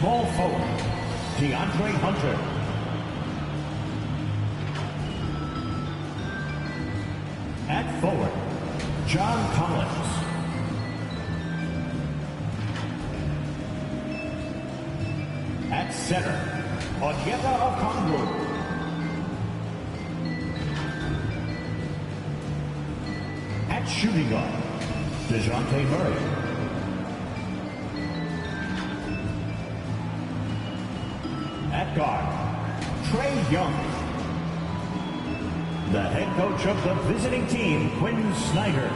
small forward, DeAndre Hunter. At forward, John Collins. At center, Onyeka Okongwu. At shooting guard, DeJounte Murray. At guard, Trae Young. The head coach of the visiting team, Quinn Snyder.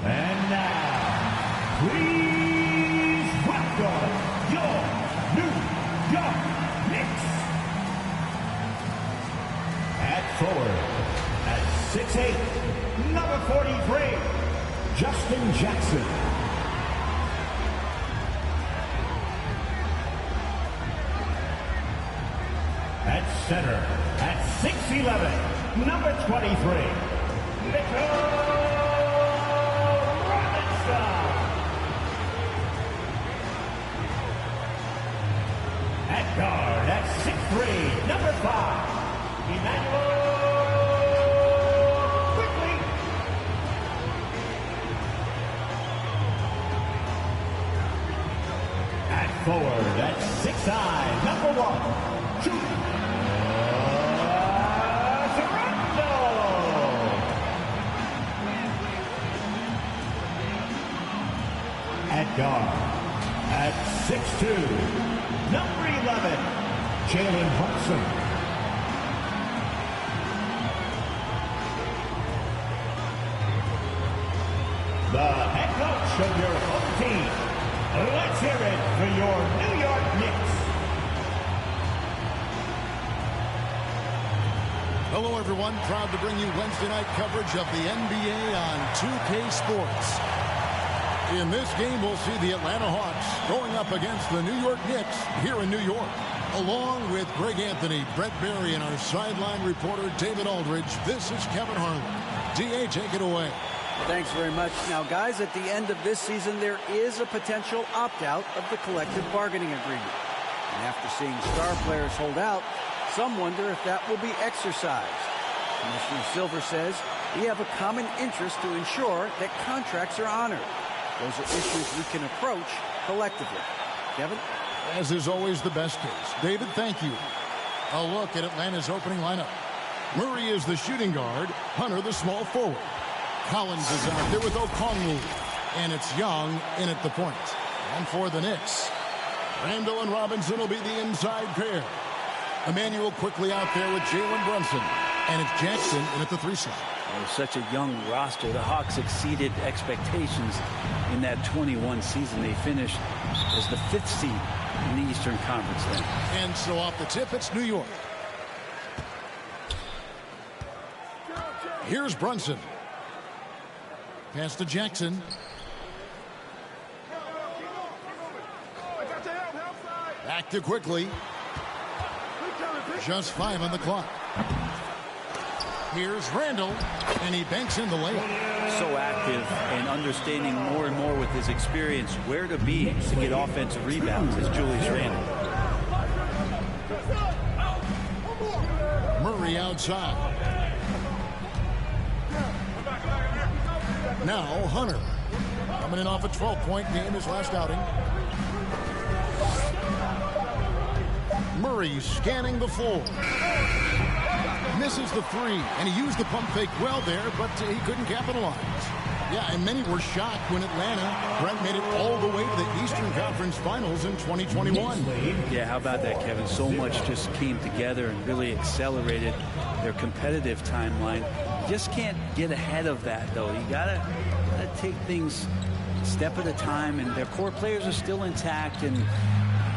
And now, please welcome your New York Knicks. At forward, at 6'8", number 43, Justin Jackson. At center, at 6'11", number 23, Mitchell. At guard, at 6'3", number 5, Emmanuel Quickly. At forward, at 6'9", number 1, Toronto. At guard, at 6'2", number 11, Jalen Brunson. The head coach of your home team. Let's hear it for your New York Knicks. Hello, everyone. Proud to bring you Wednesday night coverage of the NBA on 2K Sports. In this game, we'll see the Atlanta Hawks going up against the New York Knicks here in New York. Along with Greg Anthony, Brett Berry, and our sideline reporter, David Aldridge, this is Kevin Harlan. D.A., take it away. Thanks very much. Now, guys, at the end of this season, there is a potential opt-out of the collective bargaining agreement. And after seeing star players hold out, some wonder if that will be exercised. Commissioner Silver says we have a common interest to ensure that contracts are honored. Those are issues we can approach collectively. Kevin? As is always the best case. David, thank you. A look at Atlanta's opening lineup. Murray is the shooting guard, Hunter the small forward. Collins is out there with Okongwu, and it's Young in at the point. And for the Knicks, Randall and Robinson will be the inside pair. Emmanuel quickly out there with Jalen Brunson, and it's Jackson in at the 3 slot. With such a young roster, the Hawks exceeded expectations in that 21 season. They finished as the 5th seed in the Eastern Conference then. And so off the tip, it's New York. Here's Brunson. Pass to Jackson. Back to Quickly. Just 5 on the clock. Here's Randall, and he banks in the layup. So active and understanding more and more with his experience where to be to get offensive rebounds is Julius Randle. Murray outside. Now Hunter, coming in off a 12-point game his last outing. Murray scanning the floor. Misses the 3, and he used the pump fake well there, but he couldn't capitalize. Yeah, and many were shocked when Atlanta, Brent, made it all the way to the Eastern Conference Finals in 2021. Yeah, how about that, Kevin? So much just came together and really accelerated their competitive timeline. You just can't get ahead of that, though. You gotta take things a step at a time, and their core players are still intact, and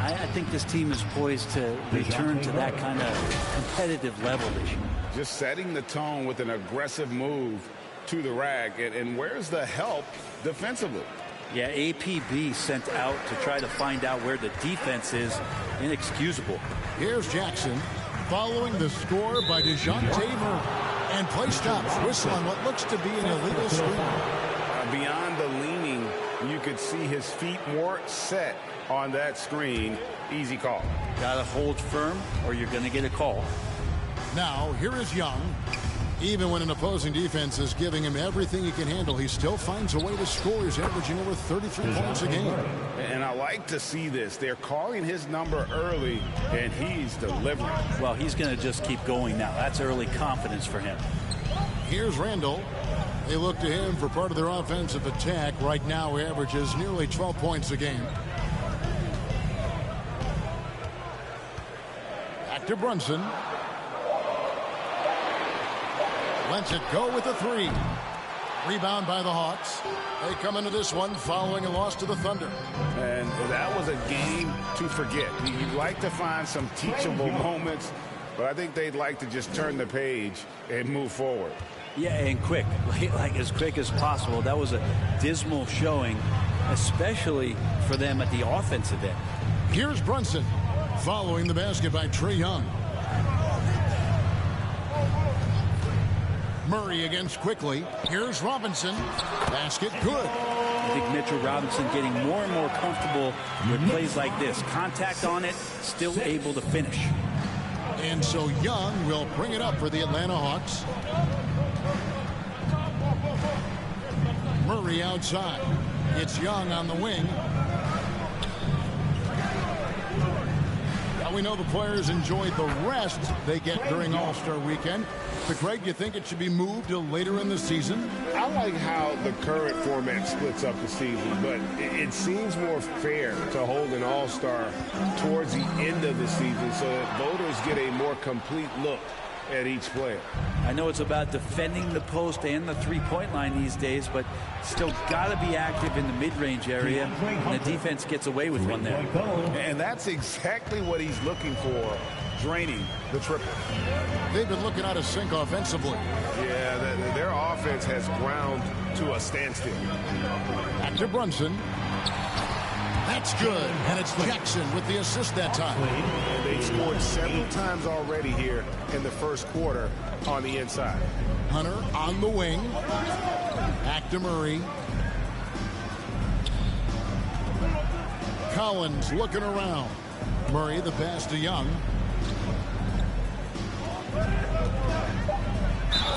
I think this team is poised to return to that kind of competitive level this year. Just setting the tone with an aggressive move to the rack. And where's the help defensively? Yeah, APB sent out to try to find out where the defense is. Inexcusable. Here's Jackson. following the score by DeJounte Murray. And play stops. Whistle on what looks to be an illegal screen. Beyond the leaning, you could see his feet more set on that screen. Easy call. Gotta hold firm or you're gonna get a call. Now, here is Young. Even when an opposing defense is giving him everything he can handle, he still finds a way to score. He's averaging over 33 points a game. And I like to see this. They're calling his number early, and he's delivering. Well, he's going to just keep going now. That's early confidence for him. Here's Randall. They look to him for part of their offensive attack. Right now, he averages nearly 12 points a game. Back to Brunson. Lets it go with the three. Rebound by the Hawks. They come into this one following a loss to the Thunder. And that was a game to forget. You'd like to find some teachable moments, but I think they'd like to just turn the page and move forward. Yeah, and quick, like as quick as possible. That was a dismal showing, especially for them at the offensive end. Here's Brunson following the basket by Trae Young. Murray against quickly. Here's Robinson. Basket good. I think Mitchell Robinson getting more and more comfortable with plays like this. Contact on it, still able to finish. And so Young will bring it up for the Atlanta Hawks. Murray outside. It's Young on the wing. Now we know the players enjoyed the rest they get during All-Star Weekend. But Greg, you think it should be moved to later in the season? I like how the current format splits up the season, but it seems more fair to hold an All-Star towards the end of the season so that voters get a more complete look at each player. I know it's about defending the post and the three-point line these days, but still got to be active in the mid-range area, and the defense gets away with one there. And that's exactly what he's looking for, draining the triple. They've been looking out of sync offensively. Yeah, their offense has ground to a standstill. Back to Brunson. That's good. And it's Jackson with the assist that time. And they've scored several times already here in the first quarter on the inside. Hunter on the wing. Back to Murray. Collins looking around. Murray the pass to Young.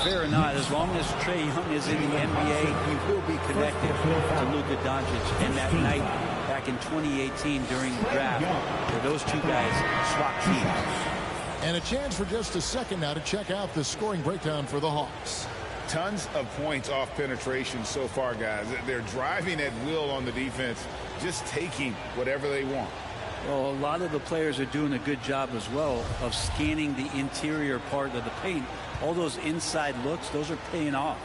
Fair or not, as long as Trae Young is in the NBA, he will be connected to Luka Doncic. And that night back in 2018 during the draft, where those two guys swapped teams. And a chance for just a second now to check out the scoring breakdown for the Hawks. Tons of points off penetration so far, guys. They're driving at will on the defense, just taking whatever they want. Well, a lot of the players are doing a good job as well of scanning the interior part of the paint. All those inside looks, those are paying off.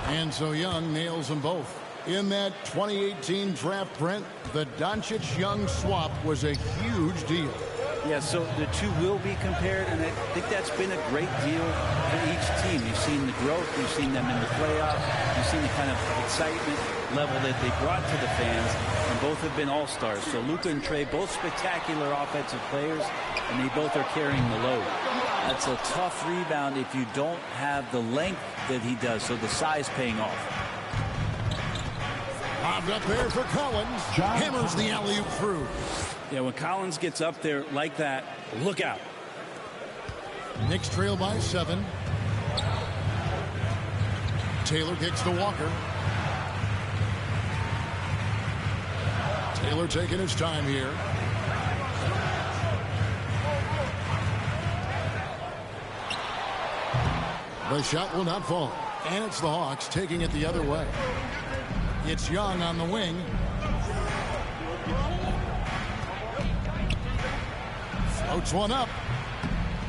And so Young nails them both. In that 2018 draft, Brent, the Doncic-Young swap was a huge deal. Yeah, so the two will be compared, and I think that's been a great deal for each team. You've seen the growth, you've seen them in the playoffs, you've seen the kind of excitement level that they brought to the fans, and both have been all-stars. So Luka and Trae, both spectacular offensive players, and they both are carrying the load. That's a tough rebound if you don't have the length that he does, so the size paying off. Bobbed up there for Collins. Hammers the alley-oop through. Yeah, when Collins gets up there like that, look out. Knicks trail by 7. Taylor kicks to Walker. Taylor taking his time here. The shot will not fall. And it's the Hawks taking it the other way. It's Young on the wing. Floats one up.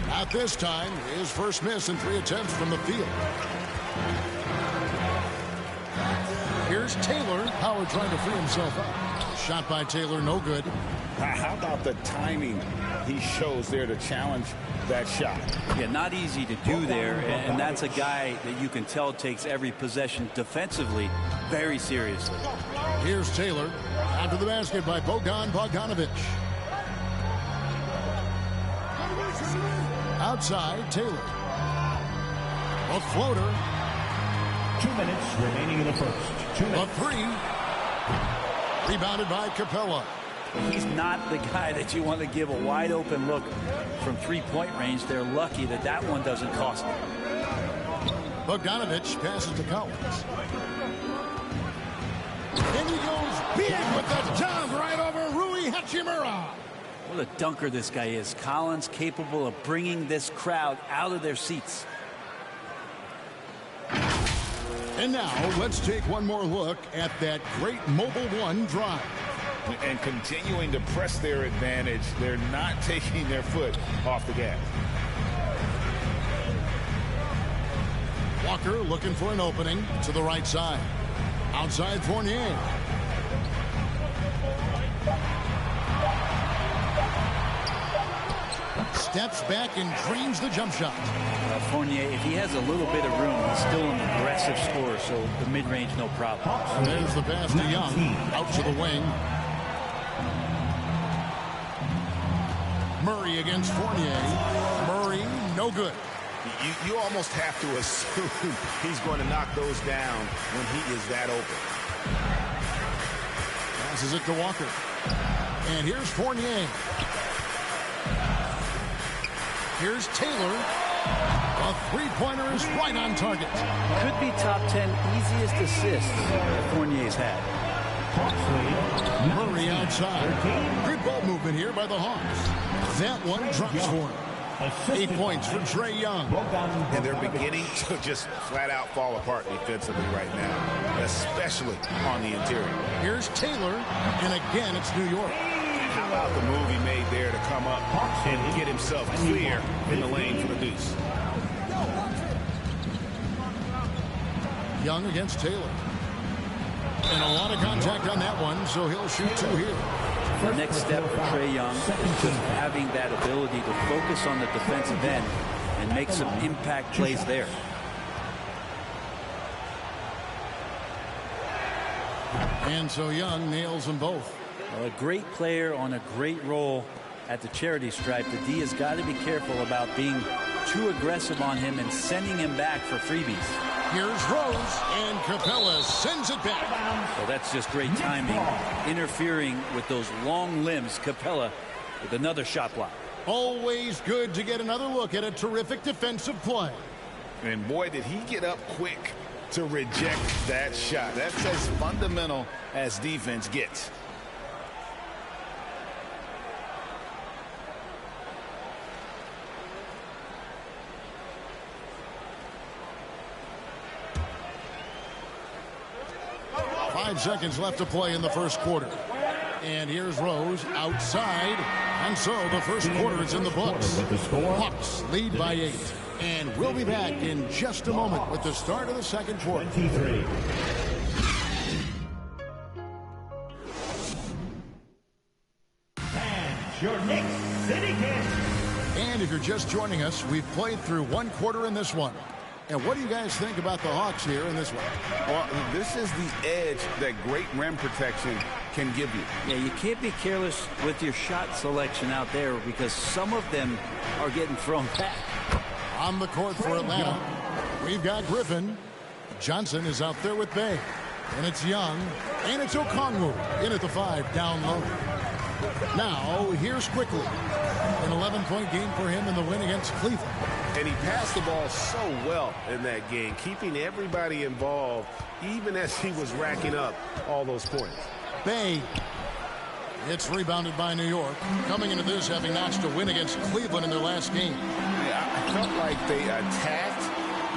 Not this time. His first miss in 3 attempts from the field. Here's Taylor. Howard trying to free himself up. Shot by Taylor, no good. How about the timing he shows there to challenge that shot? Yeah, not easy to do there, and that's a guy that you can tell takes every possession defensively very seriously. Here's Taylor. After the basket by Bogdan Bogdanovic. Outside, Taylor. A floater. 2 minutes remaining in the first. 2 minutes. A three. Rebounded by Capella. He's not the guy that you want to give a wide open look from three-point range. They're lucky that that one doesn't cost them. Bogdanovich passes to Collins. And he goes big with the jump right over Rui Hachimura. What a dunker this guy is. Collins capable of bringing this crowd out of their seats. And now let's take one more look at that great Mobile One drive. And continuing to press their advantage. They're not taking their foot off the gas. Walker looking for an opening to the right side. Outside Fournier. Steps back and drains the jump shot. Fournier, if he has a little bit of room, he's still an aggressive scorer, so the mid-range, no problem. And there's the pass to Young. Out to the wing. Murray against Fournier. Murray, no good. You almost have to assume he's going to knock those down when he is that open. Passes it to Walker. And here's Fournier. Here's Taylor. A three-pointer is right on target. Could be top 10 easiest assists that Fournier's had. Murray outside. Good ball movement here by the Hawks. That one drops for him. 8 points for Trae Young. And they're beginning to just flat out fall apart defensively right now, especially on the interior. Here's Taylor, and again it's New York. How about the move he made there to come up and get himself clear in the lane for the deuce? Young against Taylor. And a lot of contact on that one, so he'll shoot two here. The next step for Trae Young is just having that ability to focus on the defensive end and make some impact plays there. And so Young nails them both. Well, a great player on a great role at the charity stripe. The D has got to be careful about being too aggressive on him and sending him back for freebies. Here's Rose, and Capella sends it back. Well, that's just great timing. Interfering with those long limbs. Capella with another shot block. Always good to get another look at a terrific defensive play. And boy, did he get up quick to reject that shot. That's as fundamental as defense gets. Five seconds left to play in the first quarter. And here's Rose outside. And so the first quarter is in the books. Hawks lead by 8. And we'll be back in just a moment with the start of the second quarter. 23. And your Knicks City Kings. And if you're just joining us, we've played through one quarter in this one. And what do you guys think about the Hawks here in this one? Well, this is the edge that great rim protection can give you. Yeah, you can't be careless with your shot selection out there because some of them are getting thrown back. On the court for Atlanta, we've got Griffin. Johnson is out there with Bay. And it's Young. And it's Okongwu in at the 5 down low. Now, here's Quickly. An 11-point game for him in the win against Cleveland. And he passed the ball so well in that game, keeping everybody involved, even as he was racking up all those points. Bay. It's rebounded by New York. Coming into this, having notched a win against Cleveland in their last game. Yeah, I felt like they attacked,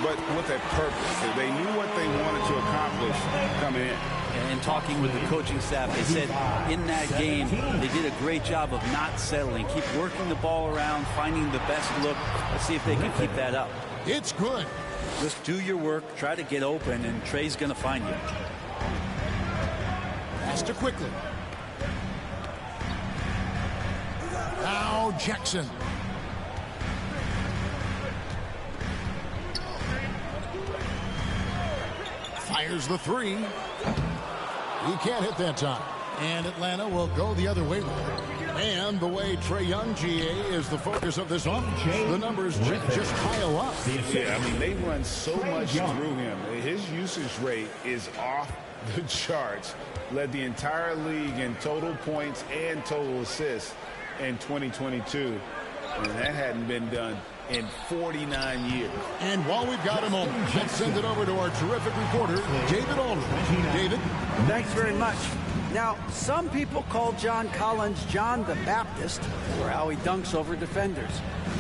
but with a purpose. They knew what they wanted to accomplish coming in. And talking with the coaching staff, they said in that game they did a great job of not settling. Keep working the ball around, finding the best look. Let's see if they can keep that up. It's good. Just do your work, try to get open, and Trae's going to find you. Pass to Quickly. Now Jackson. Fires the 3. He can't hit that time. And Atlanta will go the other way with it. And the way Trae Young, GA, is the focus of this offense. The numbers just pile up. Yeah, I mean, they run so much through him. His usage rate is off the charts. Led the entire league in total points and total assists in 2022. And that hadn't been done in 49 years. And while we've got a moment, let's send it over to our terrific reporter, David Aldridge. David? Thanks very much. Now, some people call John Collins John the Baptist for how he dunks over defenders.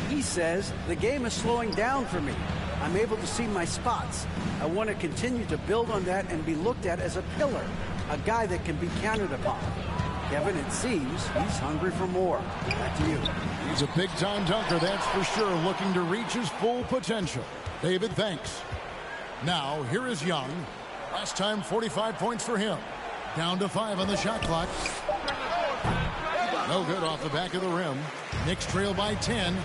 He says, the game is slowing down for me. I'm able to see my spots. I want to continue to build on that and be looked at as a pillar, a guy that can be counted upon. Kevin, it seems he's hungry for more. Back to you. He's a big-time dunker, that's for sure, looking to reach his full potential. David, thanks. Now, here is Young. Last time, 45 points for him. Down to 5 on the shot clock. No good off the back of the rim. Knicks trail by 10.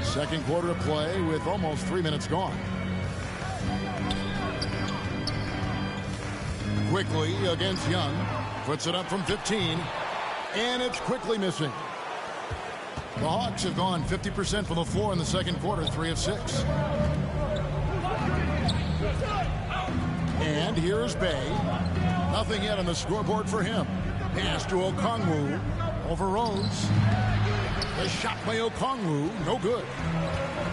Second quarter of play with almost 3 minutes gone. Quickly against Young. Puts it up from 15. And it's quickly missing. The Hawks have gone 50% from the floor in the second quarter, 3 of 6. And here's Bay. Nothing yet on the scoreboard for him. Pass to Okongwu. Over Rose. The shot by Okongwu. No good.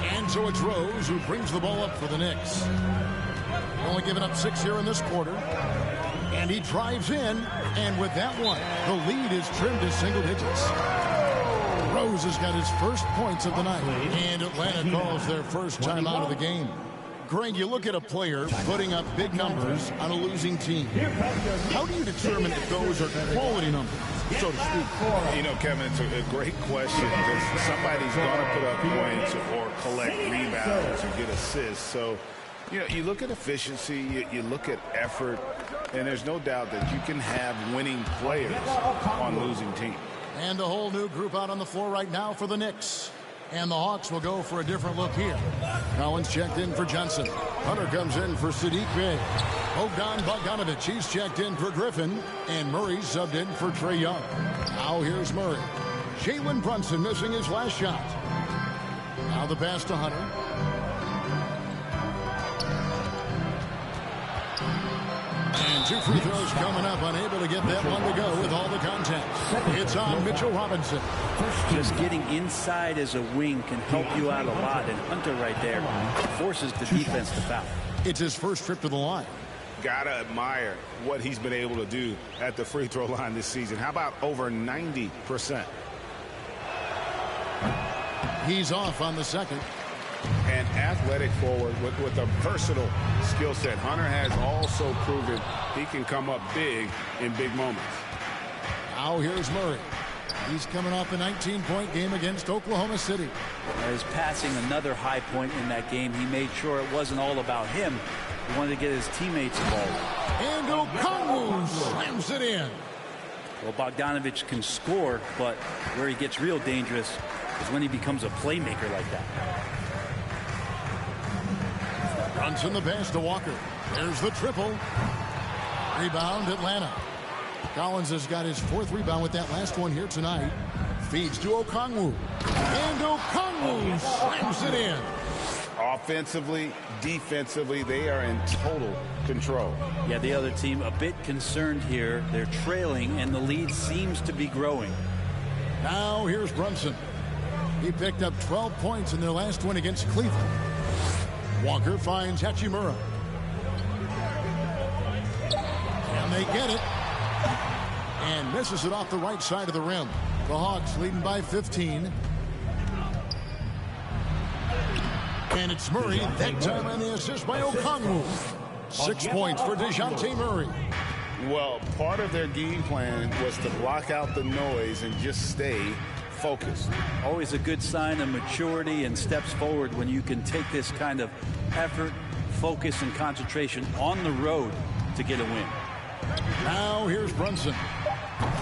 And so it's Rose who brings the ball up for the Knicks. Only giving up 6 here in this quarter. And he drives in. And with that one, the lead is trimmed to single digits. Rose has got his first points of the night. And Atlanta calls their first time out of the game. Greg, you look at a player putting up big numbers on a losing team. How do you determine if those are quality numbers, so to speak? You know, Kevin, it's a great question because somebody's going to put up points or collect rebounds or get assists. So, you know, you look at efficiency, you look at effort, and there's no doubt that you can have winning players on losing teams. And a whole new group out on the floor right now for the Knicks. And the Hawks will go for a different look here. Collins checked in for Johnson. Hunter comes in for Sadiq Bey. Bogdanovich, he's checked in for Griffin. And Murray subbed in for Trae Young. Now here's Murray. Jalen Brunson missing his last shot. Now the pass to Hunter. And 2 free throws coming up, unable to get that one to go with all the contact. It's on Mitchell Robinson. Just getting inside as a wing can help you out a lot, and Hunter right there forces the defense to foul. It's his first trip to the line. Gotta admire what he's been able to do at the free throw line this season. How about over 90%? He's off on the second. An athletic forward with a versatile skill set. Hunter has also proven he can come up big in big moments. Now here's Murray. He's coming off a 19-point game against Oklahoma City. He's passing another high point in that game. He made sure it wasn't all about him. He wanted to get his teammates involved. And Okongwu slams it in. Well, Bogdanovich can score, but where he gets real dangerous is when he becomes a playmaker like that. Brunson the pass to Walker. There's the triple. Rebound Atlanta. Collins has got his 4th rebound with that last one here tonight. Feeds to Okongwu. And Okongwu slams it in. Offensively, defensively, they are in total control. Yeah, the other team a bit concerned here. They're trailing, and the lead seems to be growing. Now here's Brunson. He picked up 12 points in their last one against Cleveland. Walker finds Hachimura. And they get it. And misses it off the right side of the rim. The Hawks leading by 15. And it's Murray, that time on the assist by Okongwu. 6 points for DeJounte Murray. Well, part of their game plan was to block out the noise and just stay focused. Always a good sign of maturity and steps forward when you can take this kind of effort, focus, and concentration on the road to get a win. Now here's Brunson.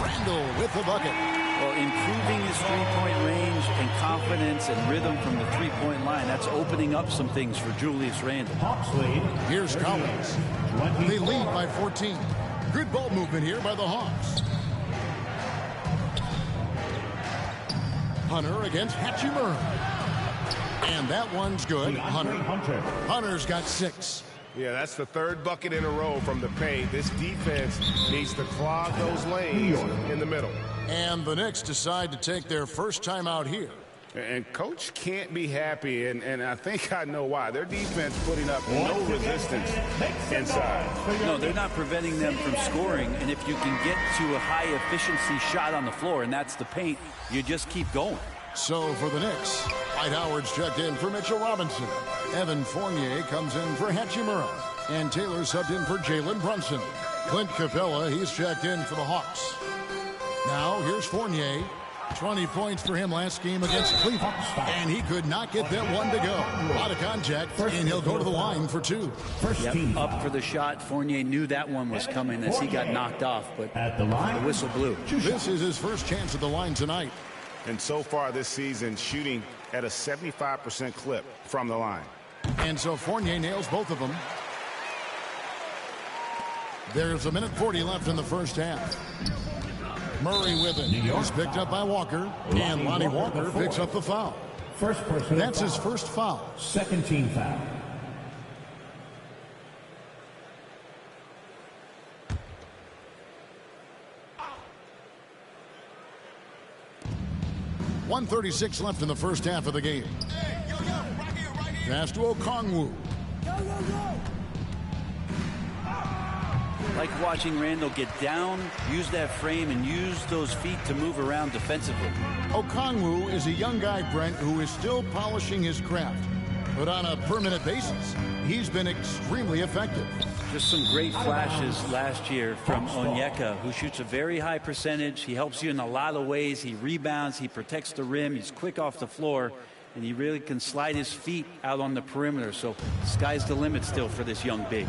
Randall with the bucket. Well, improving his three-point range and confidence and rhythm from the three-point line, that's opening up some things for Julius Randle. Here's Collins. They lead by 14. Good ball movement here by the Hawks. Hunter against Hachimura. And that one's good. Hunter's got 6. Yeah, that's the 3rd bucket in a row from the paint. This defense needs to clog those lanes in the middle. And the Knicks decide to take their first time out here. And Coach can't be happy, and I think I know why. Their defense putting up no resistance inside. No, they're not preventing them from scoring, and if you can get to a high-efficiency shot on the floor, and that's the paint, you just keep going. So for the Knicks, Dwight Howard's checked in for Mitchell Robinson. Evan Fournier comes in for Hachimura. And Taylor subbed in for Jalen Brunson. Clint Capella, he's checked in for the Hawks. Now here's Fournier. 20 points for him last game against Cleveland. And he could not get that one to go. A lot of contact, and he'll go to the line for 2. Yep, up for the shot. Fournier knew that one was coming as he got knocked off, but the whistle blew. This is his first chance at the line tonight. And so far this season, shooting at a 75% clip from the line. And so Fournier nails both of them. There's a minute 40 left in the first half. Murray with it. He's picked up by Walker. And Lonnie Walker picks up the foul. That's his first foul. Second team foul. .136 left in the first half of the game. Pass to Okongwu. Like watching Randall get down, use that frame, and use those feet to move around defensively. Okongwu is a young guy, Brent, who is still polishing his craft. But on a permanent basis, he's been extremely effective. Just some great flashes last year from Onyeka, who shoots a very high percentage. He helps you in a lot of ways. He rebounds, he protects the rim, he's quick off the floor, and he really can slide his feet out on the perimeter. So sky's the limit still for this young big.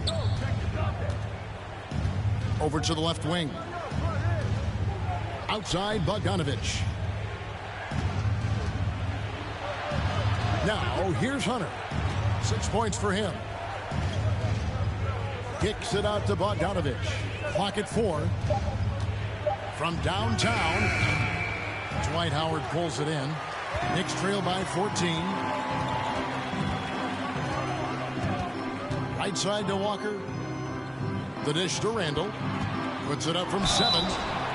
Over to the left wing. Outside Bogdanovich. Now here's Hunter. 6 points for him. Kicks it out to Bogdanovich. Clock at 4. From downtown, Dwight Howard pulls it in. Knicks trail by 14. Right side to Walker. The dish to Randall. Puts it up from 7.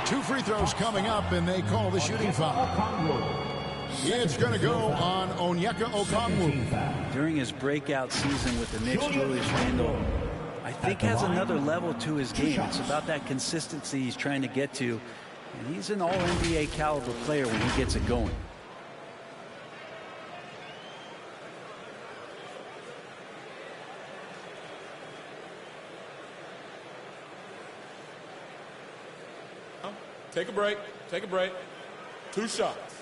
2 free throws coming up, and they call the shooting foul. It's going to go on Onyeka Okongwu. During his breakout season with the Knicks, Julius Randle, I think has another level to his game. It's about that consistency he's trying to get to. And he's an all-NBA caliber player when he gets it going. Take a break. Take a break. 2 shots.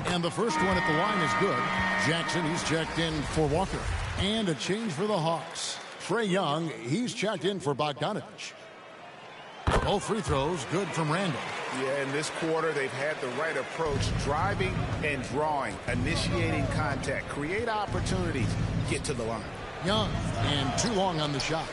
And the first one at the line is good. Jackson, he's checked in for Walker. And a change for the Hawks. Trae Young, he's checked in for Bogdanovich. Both free throws good from Randall. Yeah, in this quarter, they've had the right approach, driving and drawing, initiating contact, create opportunities, get to the line. Young, and too long on the shot.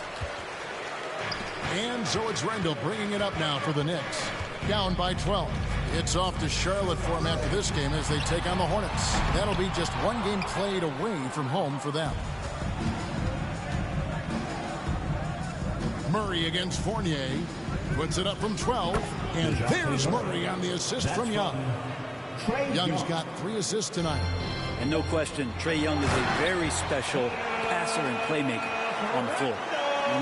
And so it's Randall bringing it up now for the Knicks. Down by 12. It's off to Charlotte for him after this game as they take on the Hornets. That'll be just 1 game played away from home for them. Murray against Fournier. Puts it up from 12. And there's Murray on the assist from Young. Young's got 3 assists tonight. And no question, Trae Young is a very special passer and playmaker on the floor.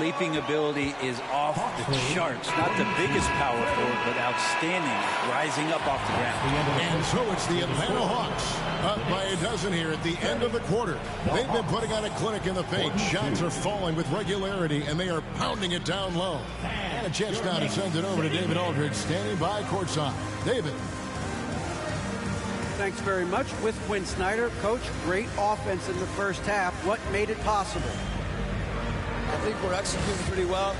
Leaping ability is off the charts. Not the biggest power forward, but outstanding, rising up off the ground. And so it's the Atlanta Hawks up by a dozen here at the end of the quarter. They've been putting on a clinic in the paint. Shots are falling with regularity, and they are pounding it down low. And a chance now to send it over to David Aldridge, standing by courtside. David. Thanks very much. With Quinn Snyder, Coach, great offense in the first half. What made it possible? I think we're executing pretty well,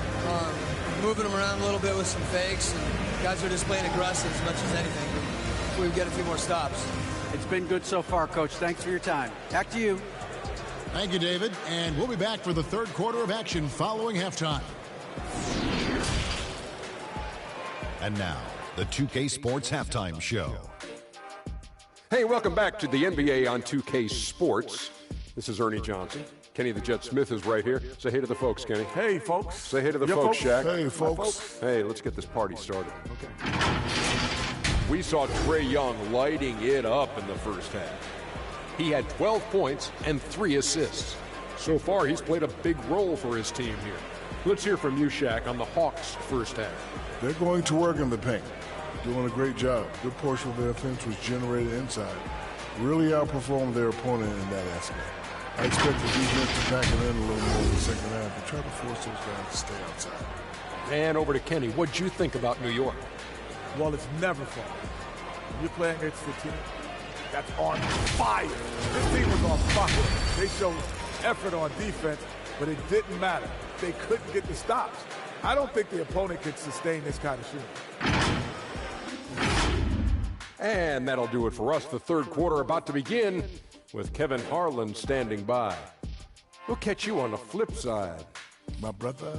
moving them around a little bit with some fakes, and Guys are just playing aggressive as much as anything. We get a few more stops. It's been good so far, Coach. Thanks for your time. Back to you. Thank you, David. And we'll be back for the third quarter of action following halftime. And now, the 2K Sports Halftime Show. Hey, welcome back to the NBA on 2K Sports. This is Ernie Johnson. Kenny the Jet Smith is right here. Say hey to the folks, Kenny. Hey, folks. Say hey to the folks, Shaq. Hey, folks. Hey, let's get this party started. Okay. We saw Trae Young lighting it up in the first half. He had 12 points and 3 assists. So far, he's played a big role for his team here. Let's hear from you, Shaq, on the Hawks' first half. They're going to work in the paint. Doing a great job. Good portion of their offense was generated inside. Really outperformed their opponent in that aspect. I expect the defense to pack it in a little more in the second half and try to force those guys to stay outside. And over to Kenny. What'd you think about New York? Well, it's never fun. You're playing against a team that's on fire. This team was on fire. They showed effort on defense, but it didn't matter. They couldn't get the stops. I don't think the opponent could sustain this kind of shooting. And that'll do it for us. The third quarter about to begin with Kevin Harlan standing by. We'll catch you on the flip side. My brother.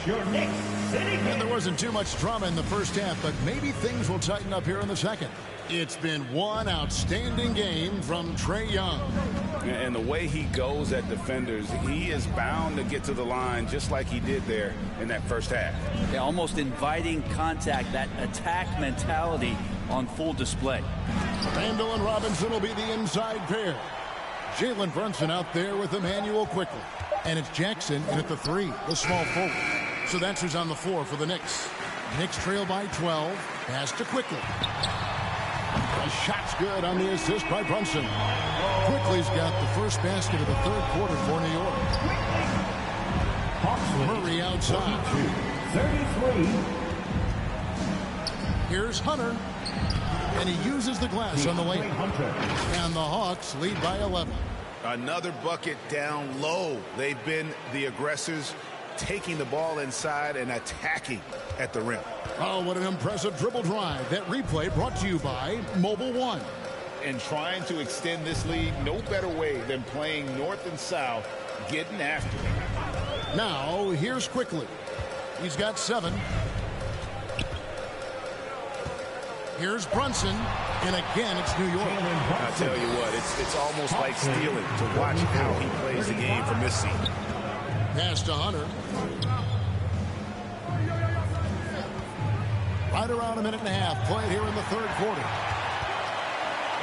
Your Knicks City. And there wasn't too much drama in the first half, but maybe things will tighten up here in the second. It's been one outstanding game from Trae Young. And the way he goes at defenders, he is bound to get to the line just like he did there in that first half. Yeah, almost inviting contact, that attack mentality on full display. Randall and Robinson will be the inside pair. Jalen Brunson out there with Emmanuel quickly. And it's Jackson in at the 3, the small forward. So that's who's on the floor for the Knicks. Knicks trail by 12. Pass to Quickly. The shot's good on the assist by Brunson. Quickly's got the first basket of the third quarter for New York. Murray outside. 33. Here's Hunter. And he uses the glass on the lane. And the Hawks lead by 11. Another bucket down low. They've been the aggressors, taking the ball inside and attacking at the rim. Oh, what an impressive dribble drive. That replay brought to you by Mobile One. And trying to extend this lead, no better way than playing north and south, getting after it. Now, here's Quickly. He's got 7. Here's Brunson, and again, it's New York. I tell you what, it's almost like stealing to watch how he plays the game from this seat. Pass to Hunter. Right around a minute and a half played here in the third quarter.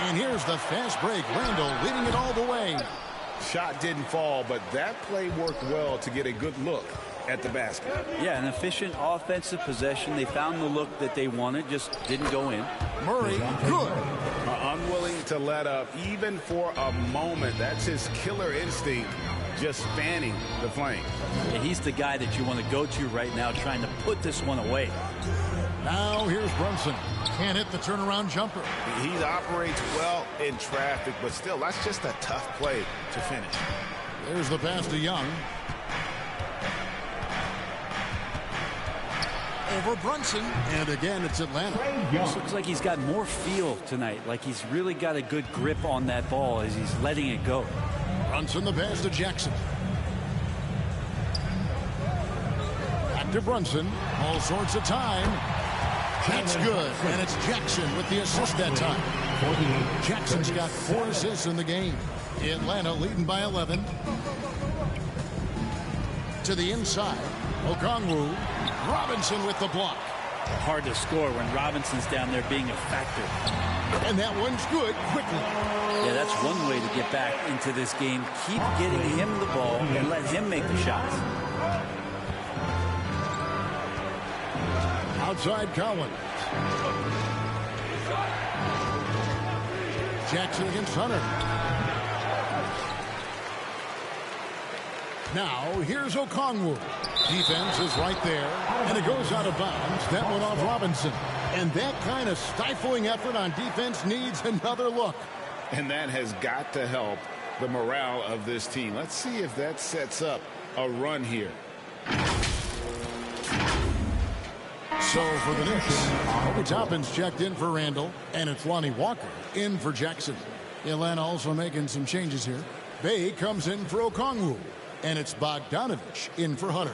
And here's the fast break. Randall leading it all the way. Shot didn't fall, but that play worked well to get a good look at the basket. Yeah, an efficient offensive possession. They found the look that they wanted, just didn't go in. Murray, good. Unwilling to let up, even for a moment. That's his killer instinct, just fanning the flame. Yeah, he's the guy that you want to go to right now, trying to put this one away. Now here's Brunson. Can't hit the turnaround jumper. He operates well in traffic, but still, that's just a tough play to finish. There's the pass to Young. Over Brunson, and again it's Atlanta. This looks like he's got more feel tonight, like he's really got a good grip on that ball as he's letting it go. Brunson, the pass to Jackson. Back to Brunson, all sorts of time. That's good, and it's Jackson with the assist that time. Jackson's got 4 assists in the game. Atlanta leading by 11. To the inside, Okongwu. Robinson with the block. Hard to score when Robinson's down there being a factor. And that one's good quickly. Yeah, that's one way to get back into this game. Keep getting him the ball and let him make the shots. Outside Collins. Jackson against Hunter. Now, here's Okongwu. Defense is right there, and it goes out of bounds. That one off Robinson. And that kind of stifling effort on defense needs another look. And that has got to help the morale of this team. Let's see if that sets up a run here. So for the Knicks, Obi Toppin's checked in for Randall, and it's Lonnie Walker in for Jackson. Atlanta also making some changes here. Bay comes in for Okongwu, and it's Bogdanovich in for Hunter.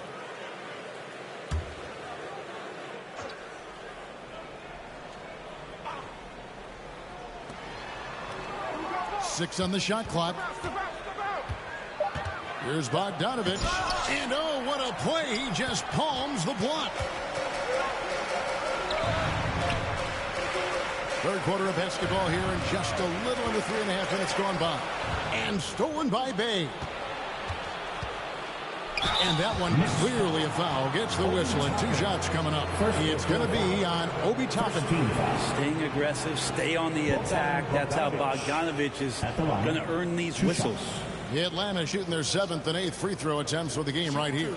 Six on the shot clock. Here's Bogdanovich, and oh, what a play. He just palms the block. Third quarter of basketball here, and just a little under 3.5 minutes gone by. And stolen by Bay. And that one clearly a foul. Gets the whistle, and 2 shots coming up. It's going to be on Obi Toppin. Staying aggressive, stay on the attack. That's how Bogdanovich is going to earn these whistles. Atlanta shooting their 7th and 8th free throw attempts for the game right here.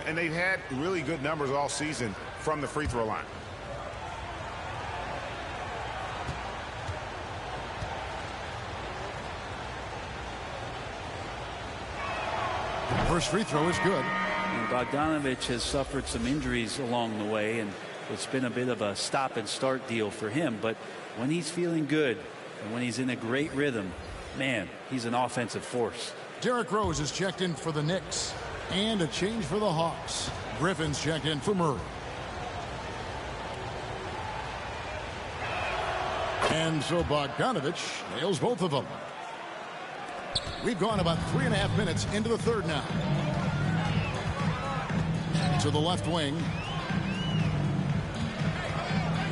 And they've had really good numbers all season from the free throw line. First free throw is good. And Bogdanovich has suffered some injuries along the way, and it's been a bit of a stop and start deal for him. But when he's feeling good and when he's in a great rhythm, man, he's an offensive force. Derrick Rose is checked in for the Knicks. And a change for the Hawks. Griffin's checked in for Murray. And so Bogdanovich nails both of them. We've gone about 3.5 minutes into the third now. To the left wing.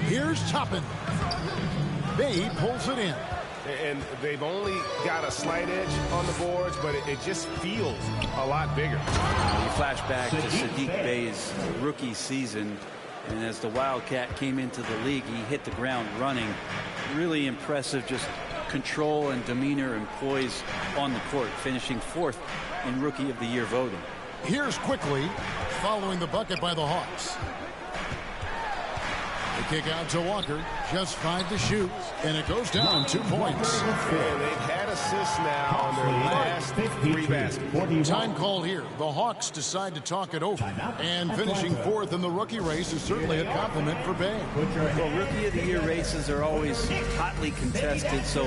Here's Toppin. Bay pulls it in. And they've only got a slight edge on the boards, but it just feels a lot bigger. You flash back to Sadiq Bey's rookie season, and as the Wildcat came into the league, he hit the ground running. Really impressive, just control and demeanor and poise on the court, finishing 4th in Rookie of the Year voting. Here's quickly following the bucket by the Hawks. The kick out to Walker, just 5 to shoot, and it goes down 2 points. And they've had assists now on their last 3 baskets. Time called here. The Hawks decide to talk it over, and finishing 4th in the rookie race is certainly a compliment for Bay. Well, Rookie of the Year races are always hotly contested, so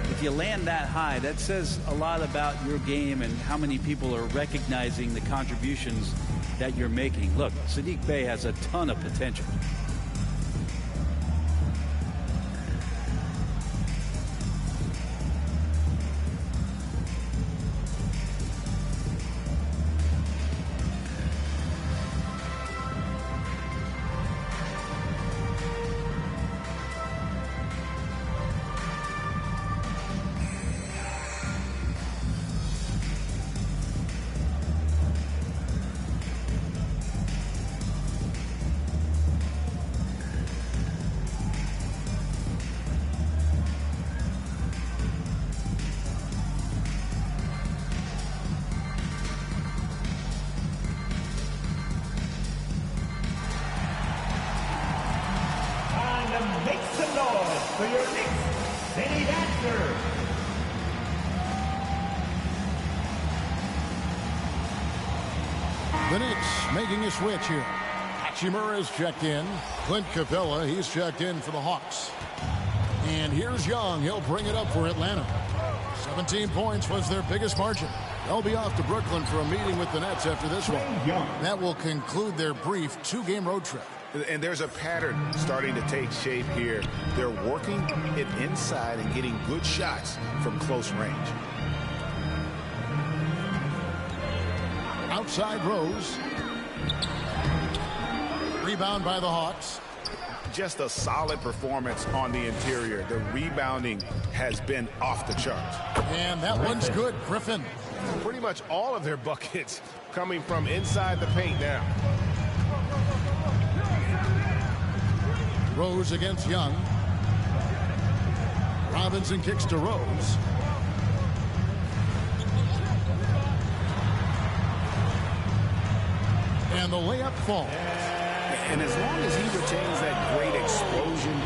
if you land that high, that says a lot about your game and how many people are recognizing the contributions that you're making. Look, Sadiq Bey has a ton of potential. For your Knicks City Dancer. The Knicks making a switch here. Hachimura's checked in. Clint Capella, he's checked in for the Hawks. And here's Young. He'll bring it up for Atlanta. 17 points was their biggest margin. They'll be off to Brooklyn for a meeting with the Nets after this one. That will conclude their brief 2-game road trip. And there's a pattern starting to take shape here. They're working it inside and getting good shots from close range. Outside Rose. Rebound by the Hawks. Just a solid performance on the interior. The rebounding has been off the charts. And that one's good. Griffin. Pretty much all of their buckets coming from inside the paint now. Rose against Young. Robinson kicks to Rose. And the layup falls. And as long as he retains that great explosion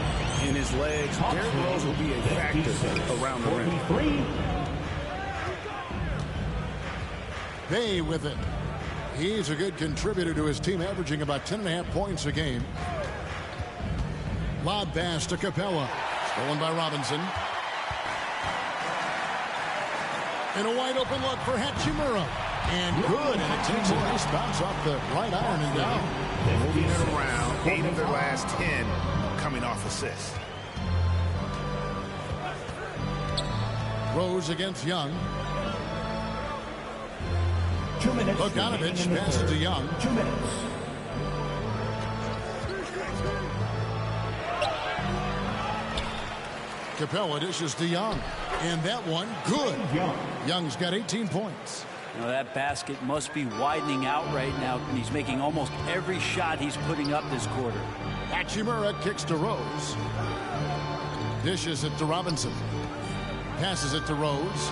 in his legs, Derrick Rose will be a factor around the rim. Bay with it. He's a good contributor to his team, averaging about 10.5 points a game. Lob pass to Capella. Stolen by Robinson. And a wide open look for Hachimura. And good. And it takes a nice bounce off the right iron and down. Moving it around. 8 of their last 10 coming off assists. Rose against Young. 2 minutes. Bogdanovich passes to Young. 2 minutes. Capella dishes to Young. And that one, good. Young's got 18 points. You know, that basket must be widening out right now, and he's making almost every shot he's putting up this quarter. Hachimura kicks to Rose. Dishes it to Robinson. Passes it to Rose.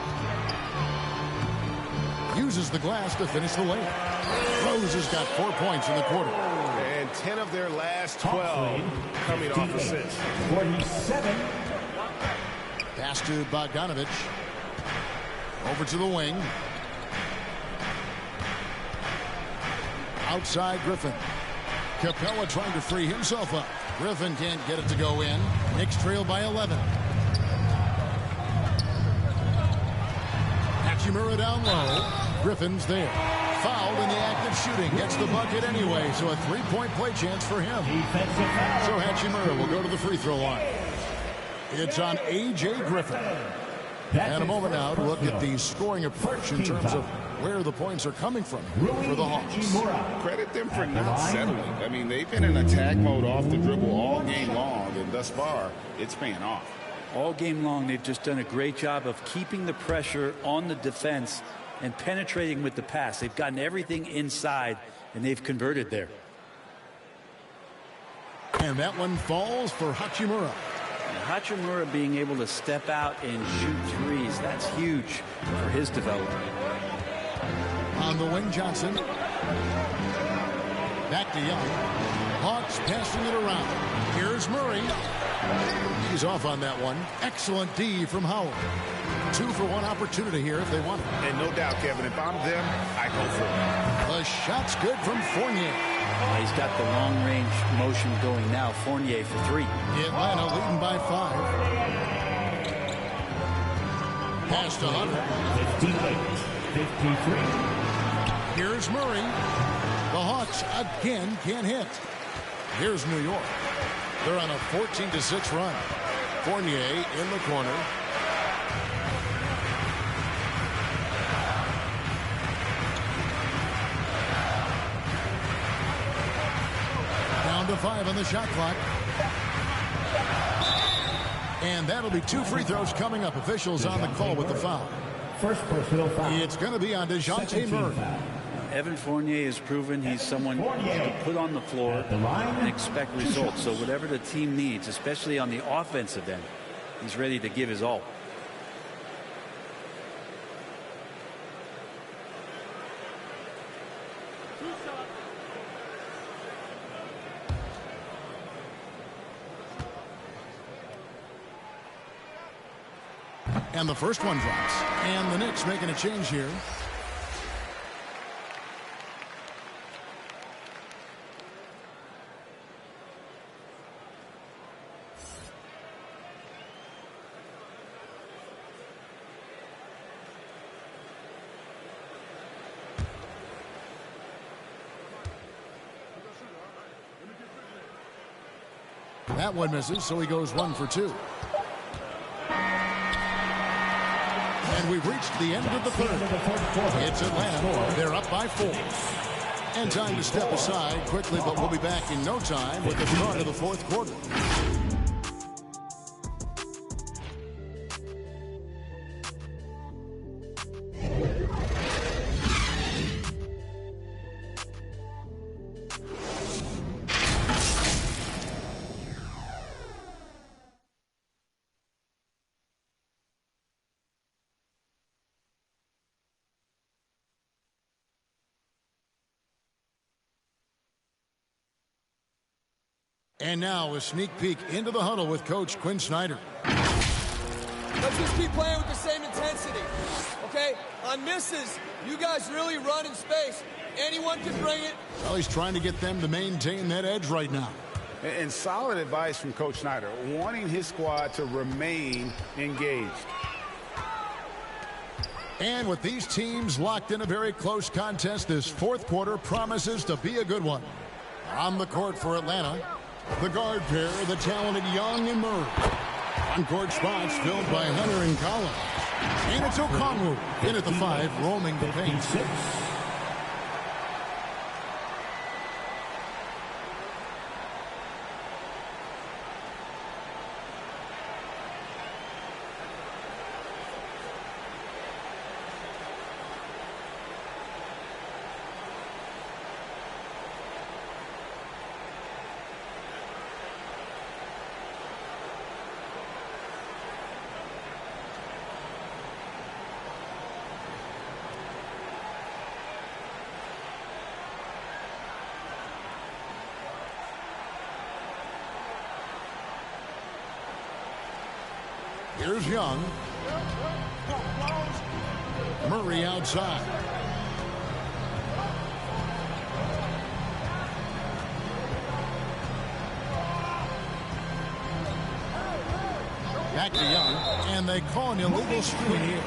Uses the glass to finish the layup. Rose has got 4 points in the quarter. And 10 of their last 12 coming off assists. 47. Pass to Bogdanovich. Over to the wing. Outside Griffin. Capella trying to free himself up. Griffin can't get it to go in. Knicks trail by 11. Hachimura down low. Griffin's there. Fouled in the act of shooting. Gets the bucket anyway, so a three-point play chance for him. So Hachimura will go to the free throw line. It's on A.J. Griffin. And a moment now to look at the scoring approach in terms of where the points are coming from for the Hawks. Credit them for not settling. I mean, they've been in attack mode off the dribble all game long, and thus far, it's paying off. All game long, they've just done a great job of keeping the pressure on the defense and penetrating with the pass. They've gotten everything inside, and they've converted there. And that one falls for Hachimura. Hachimura being able to step out and shoot threes, that's huge for his development. On the wing, Johnson. Back to Young. Hawks passing it around. Here's Murray. He's off on that one. Excellent D from Howard. 2-for-1 opportunity here if they want it. And no doubt, Kevin, if I'm them, I go for it. The shot's good from Fournier. He's got the long-range motion going now. Fournier for 3. Atlanta leading by 5. Pass to Hunter. 58-53. Here's Murray. The Hawks again can't hit. Here's New York. They're on a 14-6 run. Fournier in the corner. Down to 5 on the shot clock. And that'll be 2 free throws coming up. Officials on the call with the foul. First personal foul. It's going to be on DeJounte Murray. Evan Fournier has proven he's someone you can put on the floor and expect results. So whatever the team needs, especially on the offensive end, he's ready to give his all. And the first one drops. And the Knicks making a change here. That one misses, so he goes 1 for 2. And we've reached the end of the third. It's Atlanta. They're up by 4. And time to step aside quickly, but we'll be back in no time with the start of the fourth quarter. And now a sneak peek into the huddle with Coach Quinn Snyder. Let's just keep playing with the same intensity, okay? On misses, you guys really run in space. Anyone can bring it. Well, he's trying to get them to maintain that edge right now. And solid advice from Coach Snyder, wanting his squad to remain engaged. And with these teams locked in a very close contest, this fourth quarter promises to be a good one. On the court for Atlanta, the guard pair, the talented Young and Murray. On-court spots filled by Hunter and Collins. And it's Okongwu in at the 5, roaming the paint. Here's Young. Murray outside. Back to Young, and they call an illegal screen here.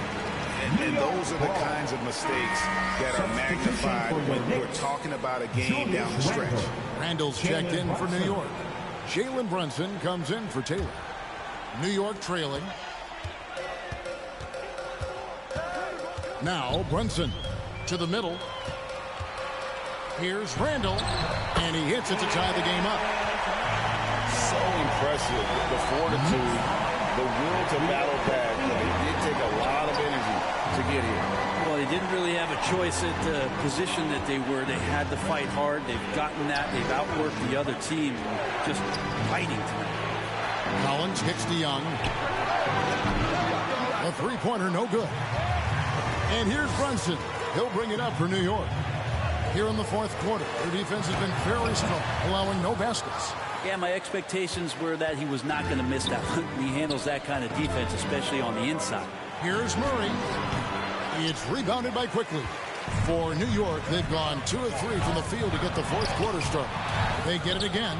And those are the kinds of mistakes that are magnified when we're talking about a game down the stretch. Randall's checked in for New York. Jalen Brunson comes in for Taylor. New York trailing. Now Brunson to the middle. Here's Randall, and he hits it to tie the game up. So impressive, the fortitude, the will to battle back. It did take a lot of energy to get here. Well, they didn't really have a choice at the position that they were. They had to fight hard. They've gotten that. They've outworked the other team, just fighting tonight. Collins kicks to Young. A three-pointer, no good. And here's Brunson. He'll bring it up for New York. Here in the fourth quarter, their defense has been fairly strong, allowing no baskets. Yeah, my expectations were that he was not going to miss that one. He handles that kind of defense, especially on the inside. Here's Murray. It's rebounded by Quickly. For New York, they've gone 2 of 3 from the field to get the fourth quarter started. They get it again.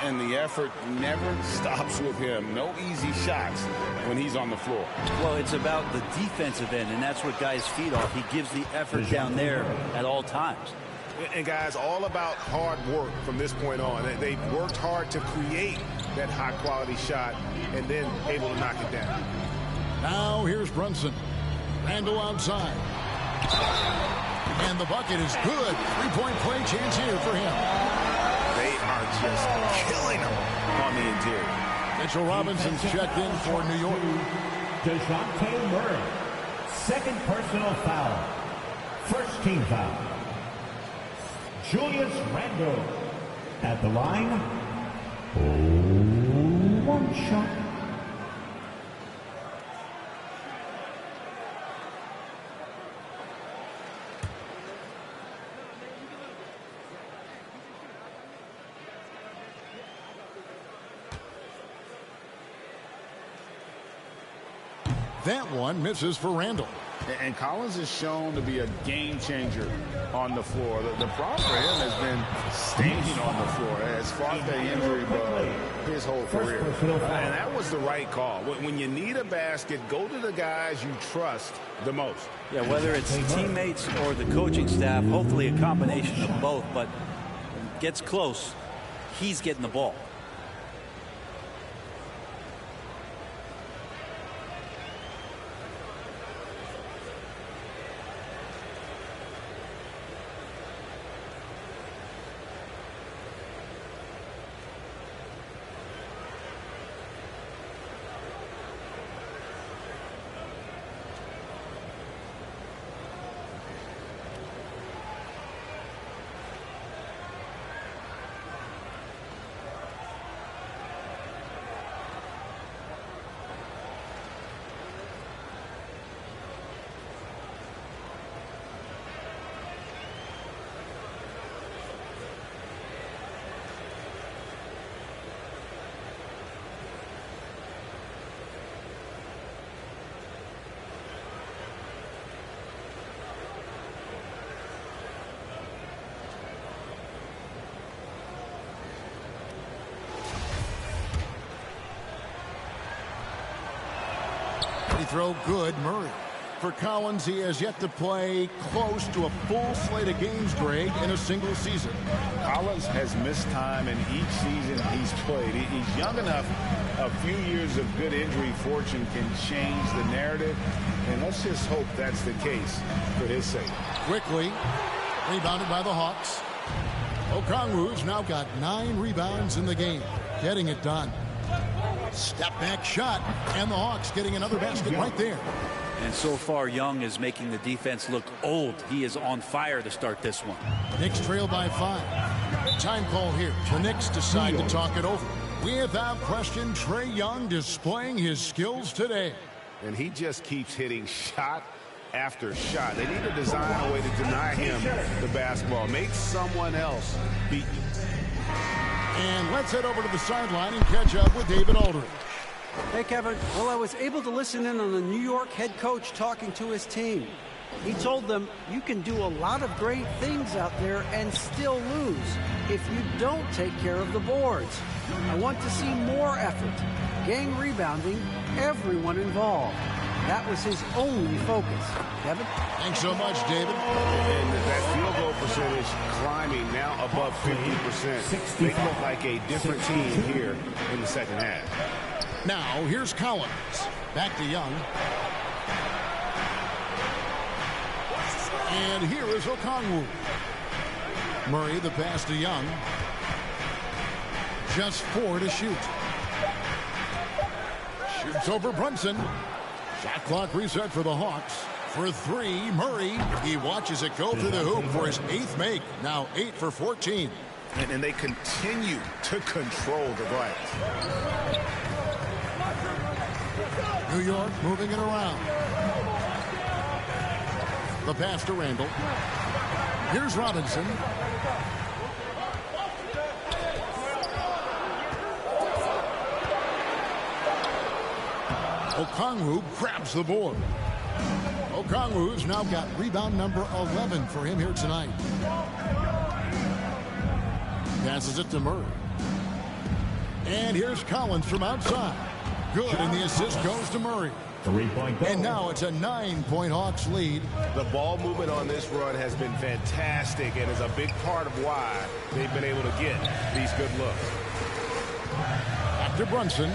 And the effort never stops with him. No easy shots when he's on the floor. Well, it's about the defensive end, and that's what guys feed off. He gives the effort down there at all times. And guys, all about hard work from this point on. They've worked hard to create that high-quality shot and then able to knock it down. Now here's Brunson. Randall outside. And the bucket is good. Three-point play chance here for him. They are just killing him on the interior. Mitchell Robinson's checked in for New York. DeJounte Murray, second personal foul. First team foul. Julius Randle at the line. One shot. That one misses for Randall. And Collins is shown to be a game changer on the floor. The problem for him has been staying on the floor. Has fought the injury bug his whole career. And that was the right call. When you need a basket, go to the guys you trust the most. Yeah, whether it's teammates or the coaching staff, hopefully a combination of both. But when it gets close, he's getting the ball. throw good, Murray. For Collins, he has yet to play close to a full slate of games, Greg, in a single season. Collins has missed time in each season he's played. He's young enough. A few years of good injury fortune can change the narrative, and let's just hope that's the case for his sake. Quickly, rebounded by the Hawks. Okongwu's now got 9 rebounds in the game, getting it done. Step back shot, and the Hawks getting another basket right there. And so far, Young is making the defense look old. He is on fire to start this one. Knicks trail by 5. Time call here. The Knicks decide to talk it over. Without question, Trae Young displaying his skills today. And he just keeps hitting shot after shot. They need to design a way to deny him the basketball. Make someone else beat you. And let's head over to the sideline and catch up with David Aldridge. Hey, Kevin. Well, I was able to listen in on the New York head coach talking to his team. He told them you can do a lot of great things out there and still lose if you don't take care of the boards. I want to see more effort, gang rebounding, everyone involved. That was his only focus. Kevin? Thanks so much, David. And that field goal percentage climbing now above 50%. They look like a different team here in the second half. Now, here's Collins. Back to Young. And here is Okongwu. Murray, the pass to Young. Just 4 to shoot. Shoots over Brunson. Shot clock reset for the Hawks. For 3, Murray. He watches it go through the hoop for his 8th make. Now 8 for 14. And they continue to control the glass. New York moving it around. The pass to Randall. Here's Robinson. Okongwu grabs the board. Okongwu's now got rebound number 11 for him here tonight. Passes it to Murray. And here's Collins from outside. Good, and the assist goes to Murray. 3-point goal. And now it's a 9-point Hawks lead. The ball movement on this run has been fantastic and is a big part of why they've been able to get these good looks. Back to Brunson.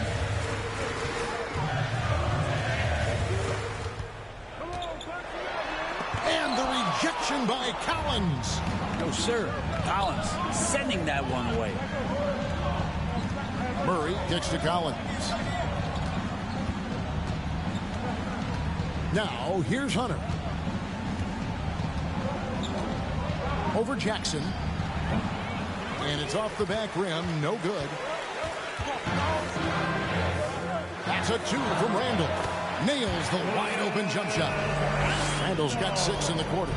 And the rejection by Collins. No, sir. Collins sending that one away. Murray kicks to Collins. Now, here's Hunter. Over Jackson. And it's off the back rim. No good. That's a 2 from Randall. Nails the wide-open jump shot. Randall's got 6 in the quarter.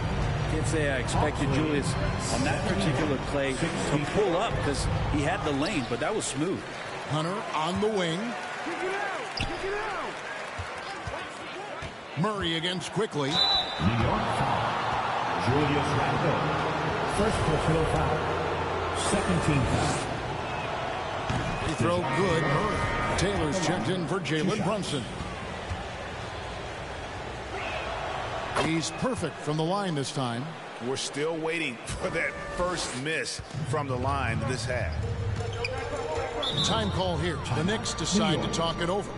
Can't say I expected Julius on that particular play to pull up because he had the lane, but that was smooth. Hunter on the wing. Murray against quickly. New York foul. Julius Randle. First personal foul. Second team foul. They throw good. Murray. Taylor's checked in for Jalen Brunson. He's perfect from the line this time. We're still waiting for that first miss from the line this half. Time call here. The Knicks decide to talk it over.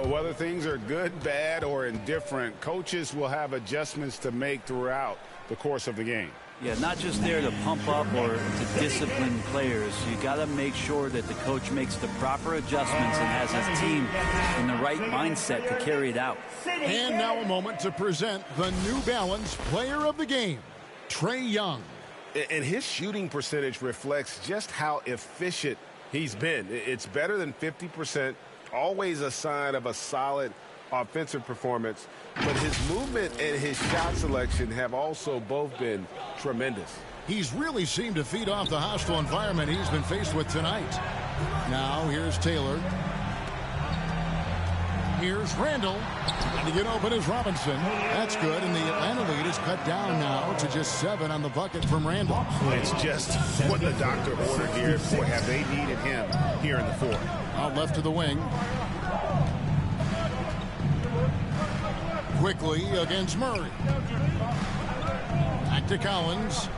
Whether things are good, bad, or indifferent, coaches will have adjustments to make throughout the course of the game. Yeah, not just there to pump up or to discipline players. You got to make sure that the coach makes the proper adjustments and has his team in the right mindset to carry it out. And now a moment to present the New Balance Player of the Game, Trae Young. And his shooting percentage reflects just how efficient he's been. It's better than 50%. Always a sign of a solid offensive performance, but his movement and his shot selection have also both been tremendous. He's really seemed to feed off the hostile environment he's been faced with tonight. Now here's Taylor. Here's Randall. And to get open is Robinson. That's good, and the Atlanta lead is cut down now to just 7 on the bucket from Randall. It's just what the doctor ordered here. Boy, have they needed him here in the fourth. Out left to the wing. quickly against Murray. Back to Collins.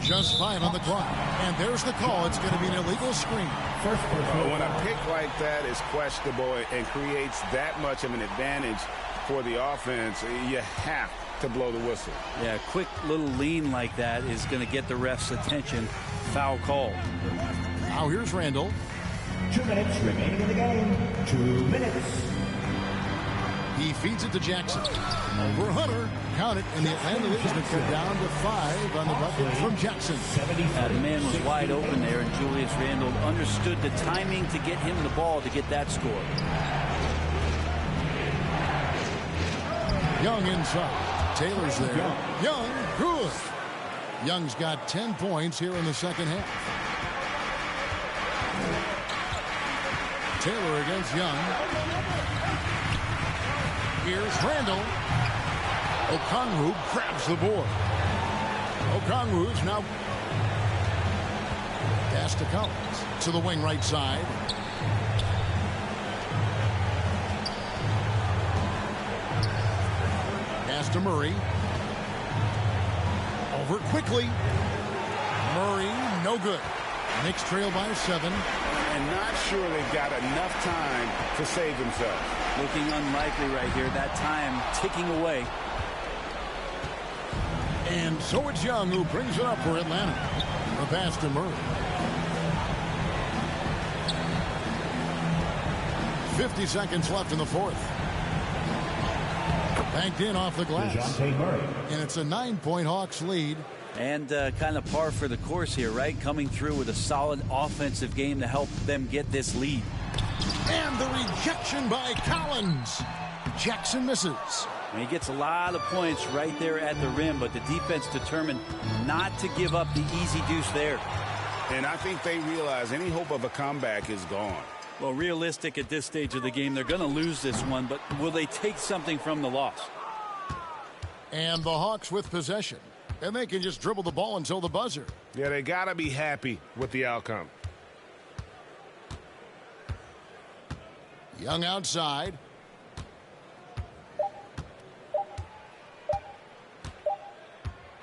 Just 5 on the clock. And there's the call. It's going to be an illegal screen. When a pick like that is questionable and creates that much of an advantage for the offense, you have to blow the whistle. Yeah, a quick little lean like that is going to get the ref's attention. Foul call. Now here's Randall. 2 minutes remaining in the game. 2 minutes. He feeds it to Jackson. Over Hunter. Count it, and the Atlanta Leafs been cut down to 5 on the bucket from Jackson. That man was wide open there, and Julius Randle understood the timing to get him the ball to get that score. Young inside. Taylor's there. Young, good. Young's got 10 points here in the second half. Taylor against Young. Here's Randall. Okongwu grabs the board. Okongwu's now pass to Collins. To the wing right side. Pass to Murray. Over quickly. Murray, no good. Knicks trail by 7. And not sure they've got enough time to save themselves. Looking unlikely right here. That time ticking away. And so it's Young who brings it up for Atlanta. The pass to Murray. 50 seconds left in the fourth. Banked in off the glass. And it's a 9-point Hawks lead. And kind of par for the course here, right? Coming through with a solid offensive game to help them get this lead. And the rejection by Collins. Jackson misses. And he gets a lot of points right there at the rim, but the defense determined not to give up the easy deuce there. And I think they realize any hope of a comeback is gone. Well, realistic at this stage of the game, they're going to lose this one, but will they take something from the loss? And the Hawks with possession. And they can just dribble the ball until the buzzer. Yeah, they got to be happy with the outcome. Young outside.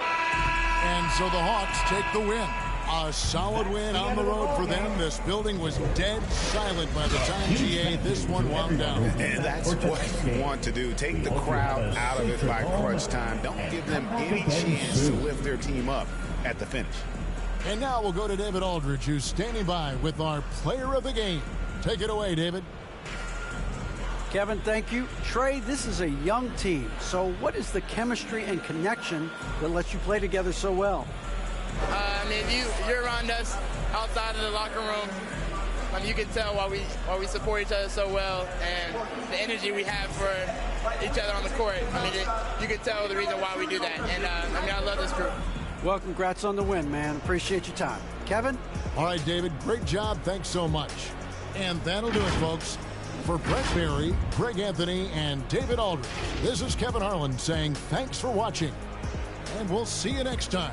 And so the Hawks take the win. A solid win on the road for them. This building was dead silent by the time GA this one wound down. And that's what you want to do. Take the crowd out of it by crunch time. Don't give them any chance to lift their team up at the finish. And now we'll go to David Aldridge, who's standing by with our player of the game. Take it away, David. Kevin, thank you. Trey, this is a young team. So what is the chemistry and connection that lets you play together so well? I mean, you're around us outside of the locker room. I mean, you can tell why we support each other so well, and the energy we have for each other on the court. I mean, you can tell the reason why we do that. And I mean, I love this group. Well, congrats on the win, man. Appreciate your time. Kevin? All right, David, great job. Thanks so much. And that'll do it, folks. For Brett Barry, Greg Anthony, and David Aldridge, this is Kevin Harlan saying thanks for watching. And we'll see you next time.